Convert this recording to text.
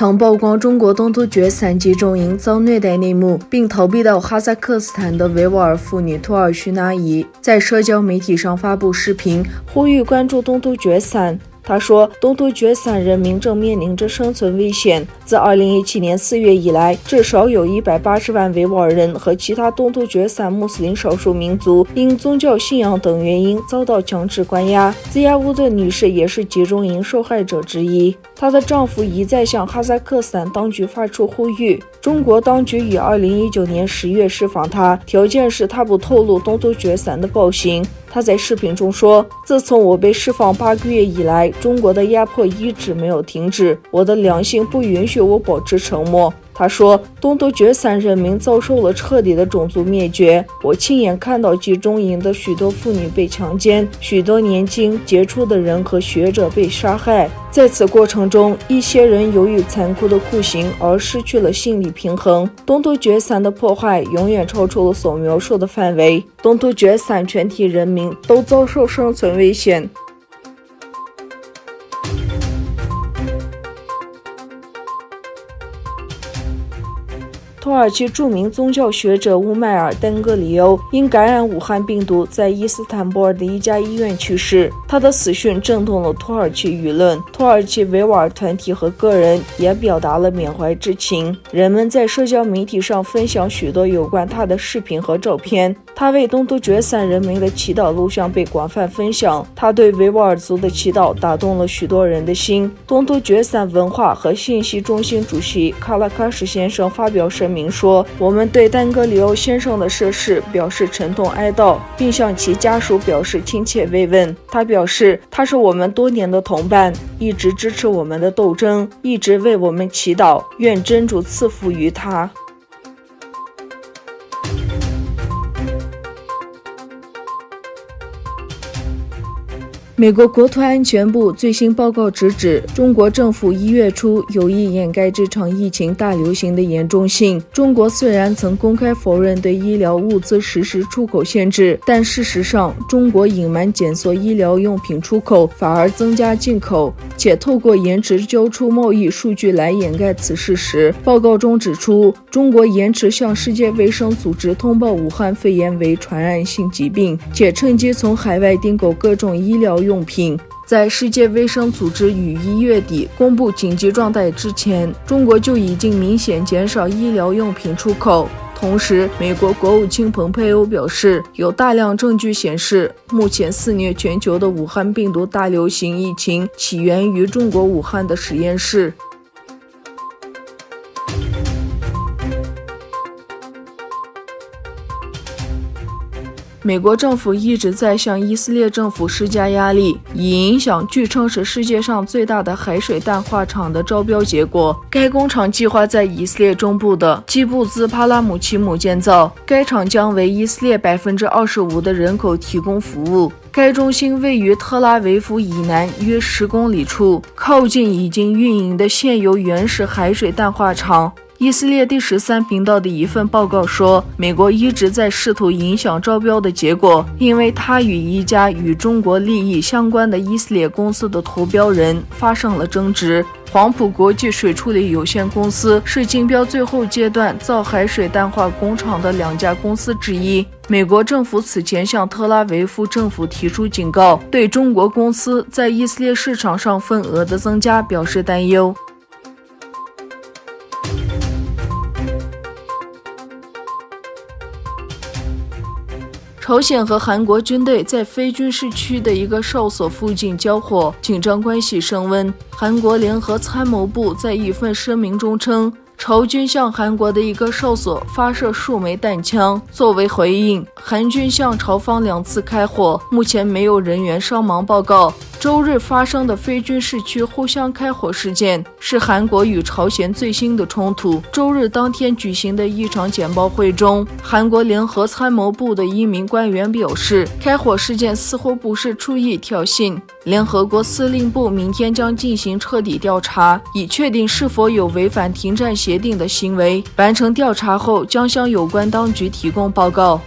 曾曝光中国东突厥散集中营遭虐待内幕，并逃避到哈萨克斯坦的维吾尔妇女土尔须纳伊在社交媒体上发布视频，呼吁关注东突厥散。他说，东突厥散人民正面临着生存危险。自2017年4月以来，至少有180万维吾尔人和其他东突厥散穆斯林少数民族因宗教信仰等原因遭到强制关押。兹亚乌德女士也是集中营受害者之一。她的丈夫一再向哈萨克斯坦当局发出呼吁。中国当局于2019年10月释放她，条件是她不透露东突厥散的暴行。他在视频中说，自从我被释放8个月以来，中国的压迫一直没有停止，我的良心不允许我保持沉默。他说，东突厥散人民遭受了彻底的种族灭绝，我亲眼看到集中营的许多妇女被强奸，许多年轻杰出的人和学者被杀害。在此过程中，一些人由于残酷的酷刑而失去了心理平衡。东突厥散的破坏永远超出了所描述的范围，东突厥散全体人民都遭受生存危险。土耳其著名宗教学者乌迈尔·丹格里欧因感染武汉病毒，在伊斯坦布尔的一家医院去世。他的死讯震动了土耳其舆论，土耳其维吾尔团体和个人也表达了缅怀之情。人们在社交媒体上分享许多有关他的视频和照片。他为东突厥散人民的祈祷录像被广泛分享，他对维吾尔族的祈祷打动了许多人的心。东突厥散文化和信息中心主席卡拉卡什先生发表声明说，我们对丹格里欧先生的逝世表示沉痛哀悼，并向其家属表示亲切慰问。他表示，他是我们多年的同伴，一直支持我们的斗争，一直为我们祈祷，愿真主赐福于他。美国国土安全部最新报告直指，中国政府1月初有意掩盖这场疫情大流行的严重性。中国虽然曾公开否认对医疗物资实施出口限制，但事实上，中国隐瞒检索医疗用品出口，反而增加进口，且透过延迟交出贸易数据来掩盖此事实。报告中指出，中国延迟向世界卫生组织通报武汉肺炎为传染性疾病，且趁机从海外订购各种医疗用品。在世界卫生组织于1月底公布紧急状态之前，中国就已经明显减少医疗用品出口。同时，美国国务卿蓬佩欧表示，有大量证据显示，目前肆虐全球的武汉病毒大流行疫情起源于中国武汉的实验室。美国政府一直在向以色列政府施加压力，以影响据称是世界上最大的海水淡化厂的招标结果。该工厂计划在以色列中部的基布兹帕拉姆奇姆建造，该厂将为以色列25%的人口提供服务。该中心位于特拉维夫以南约10公里处，靠近已经运营的现有原始海水淡化厂。以色列第13频道的一份报告说，美国一直在试图影响招标的结果，因为他与一家与中国利益相关的以色列公司的投标人发生了争执。黄埔国际水处理有限公司是竞标最后阶段造海水淡化工厂的2家公司之一。美国政府此前向特拉维夫政府提出警告，对中国公司在以色列市场上份额的增加表示担忧。朝鲜和韩国军队在非军事区的一个哨所附近交火，紧张关系升温。韩国联合参谋部在一份声明中称，朝军向韩国的一个哨所发射数枚弹枪，作为回应，韩军向朝方2次开火，目前没有人员伤亡报告。周日发生的非军事区互相开火事件是韩国与朝鲜最新的冲突。周日当天举行的一场简报会中，韩国联合参谋部的一名官员表示，开火事件似乎不是出于挑衅。联合国司令部明天将进行彻底调查，以确定是否有违反停战协定的行为。完成调查后，将向有关当局提供报告。